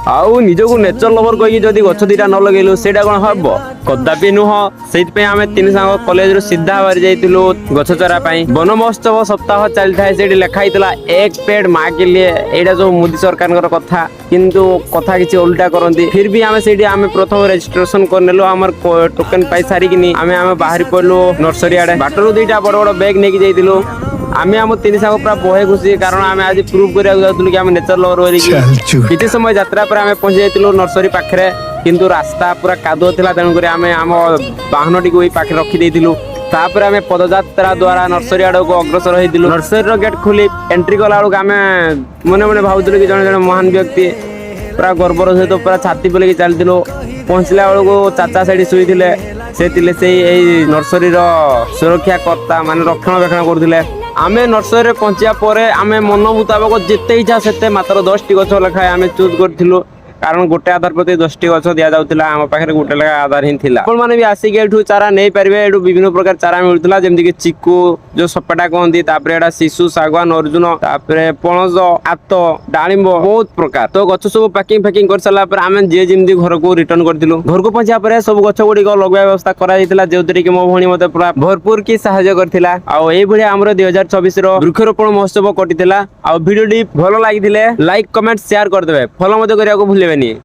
आउ निजको nature lover कहि जदि गछ दिटा न लगेलु सेटा कोन हबो कदापि नुह सेति पे आमे तीन सांग कॉलेज रो सीधा बारी जाइतिलु गछ चरा पई वन महोत्सव सप्ताह चल थाए सेठी लेखा हितला एक पेड़ मां के लिए एडा जो मोदी सरकार कर कथा किंतु कथा किछि उल्टा करंती फिर भी आमे सेठी आमे प्रथम रजिस्ट्रेशन करनेलो हमर टोकन पाई सारी किनी आमे बाहरी पड़लो नर्सरी आडे बाटरो दुईटा बड़ बड़ बैग नेकी जाइतिलु आमे हम तीन सांग पूरा बहे खुशी कारण आमे आज प्रूव करिया जाउतलु कि आमे नेचर लवर होरी किछि समय यात्रा पर आमे पहुंच जाइतिलु नर्सरी पाखरे किंतु रास्ता पूरा कादो थिला तेनु करी आमे हम वाहन टी ओई पाखे रखि देइतिलु तापर आमे पदयात्रा द्वारा नर्सरी आडो को अग्रसर होइतिलु नर्सरी रो गेट खोली एंट्री कला आडो आमे मने मने भाउतिलु कि जने जने महान व्यक्ति पूरा गर्वर सहित पूरा छाती बोले कि चलतिलु पहुंचला बेल को चाचा सेठी सुइथिले से तिले से एई नर्सरी रो सुरक्षा कर्ता माने रक्षणाबेक्षण करथिले आमे नर्सरी रे पहुंचिया परे आमे मन मुताबिक जेते इच्छा सेते मात्र 10 टी गछ लखाय आमे चूज करथिलु कारण गोटे आधार प्रति 10 टी गछ दिया जाउतिला हम पाखरे गोटे लगा आधार हिन थिला आपण माने भी आसी गेठु चारा नै परिबे एडु विभिन्न प्रकार चारा मिलुतला जेमति कि चिक्कू जो सपटा कहंदी तापरे एडा शिशु सागवान अर्जुन तापरे पणज आत डाळिंब बहुत प्रकार तो गछ सब पैकिंग कर सला पर आमे जे जेमति घर को रिटर्न करथिलु घर को पहुंचा परे सब गछ गुडी को लगवा व्यवस्था करा जायतिला जेउतरी कि मो भणी मते पूरा भरपूर की सहायता करथिला आ एई भडी हमरो 2024 रो वृक्षरोपण महोत्सव कटितिला आ वीडियो डी भलो लागिथिले लाइक कमेंट शेयर कर देबे फॉलो मते करिया को भूलेबेनी।